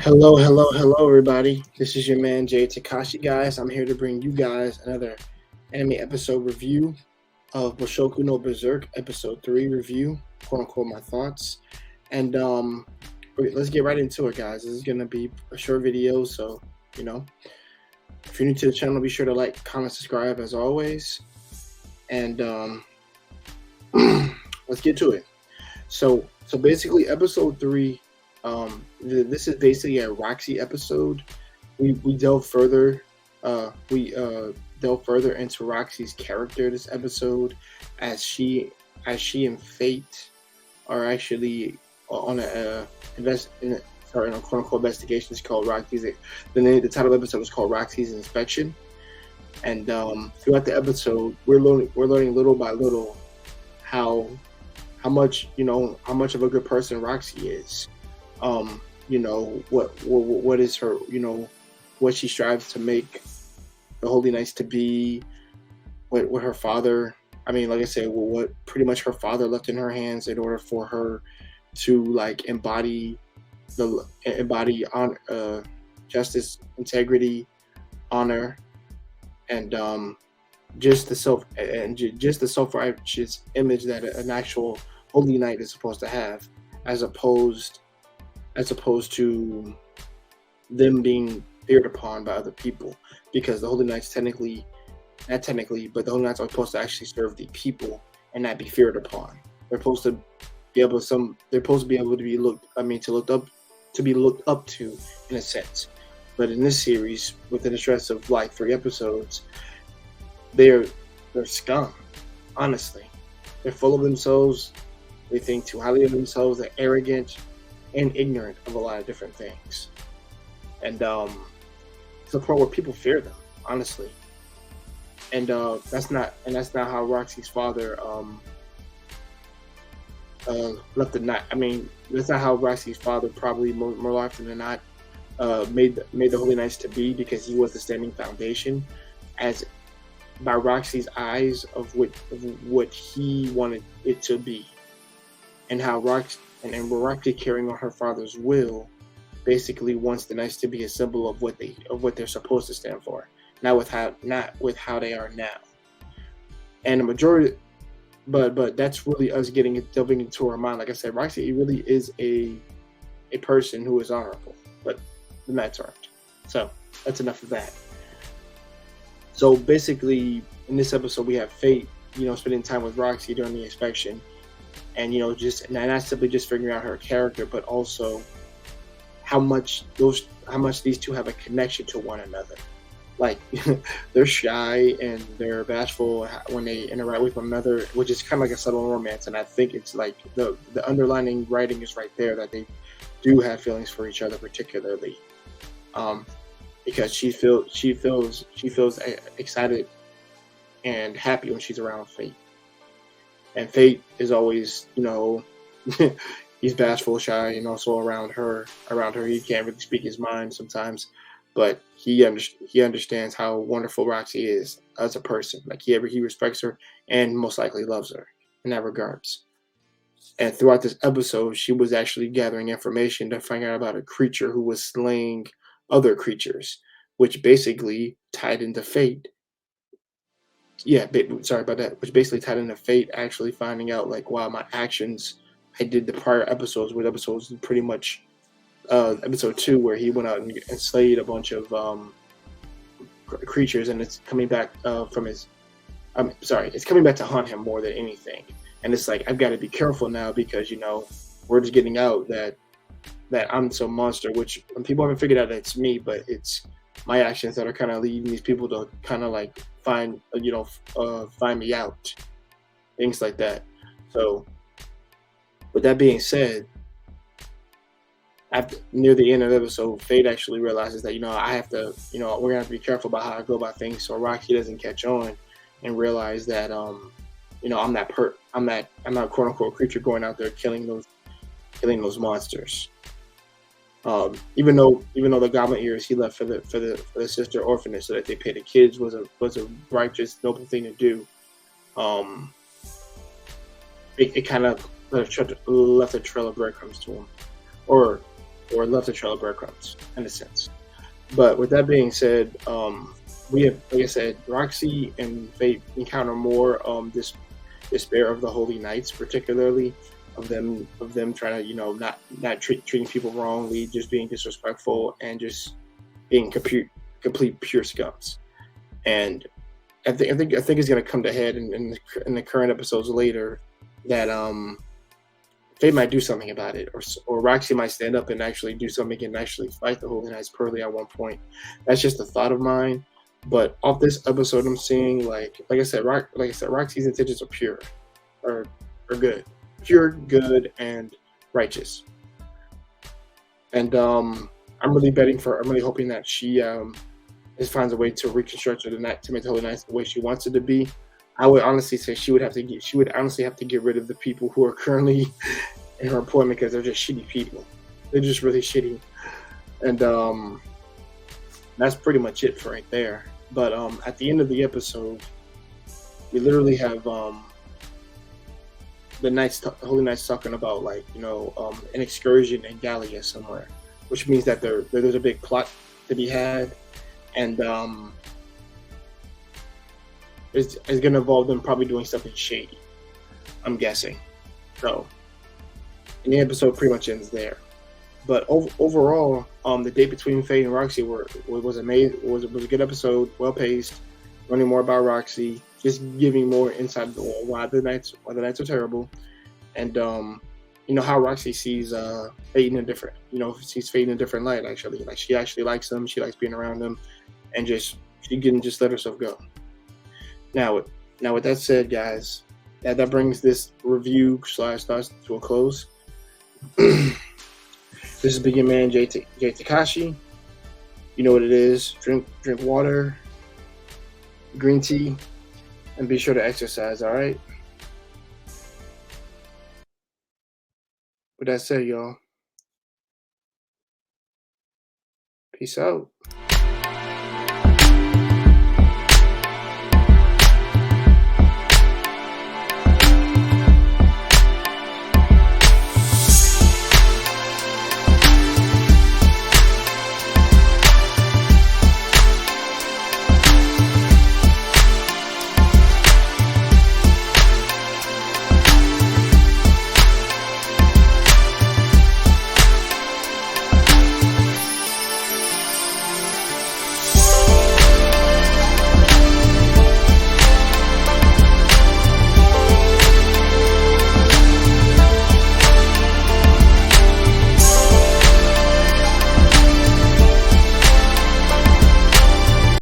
Hello, hello, hello, everybody. This is your man Jay Takashi, guys. I'm here to bring you guys another anime episode review of Boushoku no Berserk episode 3 review, quote unquote, my thoughts. And let's get right into it, guys. This is gonna be a short video, so you know, if you're new to the channel, be sure to like, comment, subscribe as always. And let's get to it. So basically, episode 3. This is basically a Roxy episode. We delve further. We delve further into Roxy's character this episode, as she and Fate are actually on a in a quote unquote investigation. It's called Roxy's. The title of the episode is called Roxy's Inspection, and throughout the episode, we're learning little by little how much of a good person Roxy is. What is her, what she strives to make the Holy Knights to be, what her father, like I said, what pretty much her father left in her hands in order for her to like embody on justice, integrity, honor, and just the self-righteous image that an actual Holy Knight is supposed to have, as opposed to them being feared upon by other people, because the Holy Knights not technically, but the Holy Knights are supposed to actually serve the people and not be feared upon. They're supposed to be able to be looked up to in a sense. But in this series, within the stress of like 3 episodes, they're scum. Honestly, they're full of themselves. They think too highly of themselves. They're arrogant and ignorant of a lot of different things, and to the point where people fear them, honestly. And that's not how Roxy's father left the night. That's not how Roxy's father, probably more often than not, made the Holy Knights to be, because he was the standing foundation, as by Roxy's eyes, of what he wanted it to be, and how Roxy carrying on her father's will basically wants the Knights to be a symbol of what they're supposed to stand for, not with how they are now. And the majority, but that's really us delving into her mind. Like I said, Roxy really is a person who is honorable, but the Knights aren't. So that's enough of that. So basically, in this episode, we have Fate, spending time with Roxy during the inspection, and not simply just figuring out her character, but also how much these two have a connection to one another. Like they're shy and they're bashful when they interact with one another, which is kind of like a subtle romance. And I think it's like the underlining writing is right there, that they do have feelings for each other, particularly because she feels excited and happy when she's around Fate. And Fate is always, he's bashful, shy, and also around her, he can't really speak his mind sometimes, but he understands how wonderful Roxy is as a person. Like he respects her and most likely loves her in that regards. And throughout this episode, she was actually gathering information to find out about a creature who was slaying other creatures, which basically tied into Fate. Sorry about that. Which basically tied into Fate actually finding out, like, wow, my actions I did the prior episodes, with episodes pretty much episode 2, where he went out and slayed a bunch of creatures, and it's coming back it's coming back to haunt him more than anything. And it's like, I've got to be careful now, because word is getting out that I'm some monster, which people haven't figured out that it's me, but it's my actions that are kind of leading these people to kind of like find me out, things like that. So with that being said, near the end of the episode, Fate actually realizes that I have to, we're gonna have to be careful about how I go about things, so Roxy doesn't catch on and realize that I'm not quote unquote creature going out there killing those monsters. Even though the goblin ears he left for the sister orphanage so that they pay the kids was a righteous, noble thing to do. It kind of left a trail of breadcrumbs to him, or or left a trail of breadcrumbs in a sense. But with that being said, we have, like I said, Roxy and Fate encounter more this despair of the Holy Knights, particularly of them trying to not treating people wrongly, just being disrespectful and just being complete pure scums. And I think it's gonna come to head in the current episodes later that they might do something about it, or Roxy might stand up and actually do something and actually fight the Holy Knights Pearly at one point. That's just a thought of mine. But off this episode, I'm seeing like I said, Roxy's intentions are pure, are are good, pure, good, and righteous. And I'm really hoping that she finds a way to reconstruct the night to make the Holy Knights the way she wants it to be. I would honestly say she would honestly have to get rid of the people who are currently in her employment because they're just shitty people. They're just really shitty, and that's pretty much it for right there. But at the end of the episode, we literally have Holy Knights talking about an excursion in Gallia somewhere, which means that there's a big plot to be had, and it's gonna involve them probably doing something shady. I'm guessing. So, and the episode pretty much ends there. But overall, the date between Faye and Roxy was amazing. Was a good episode, well paced, learning more about Roxy, just giving more insight into why the Knights are terrible, and how Roxy sees Fate in a different sees Fate in a different light. Actually, like she actually likes him, she likes being around him, and she can just let herself go. Now, with that said, guys, that brings this review slash thoughts to a close. This is Big Man Jay Takashi. You know what it is. Drink water, green tea, and be sure to exercise. All right. With that said, y'all, peace out.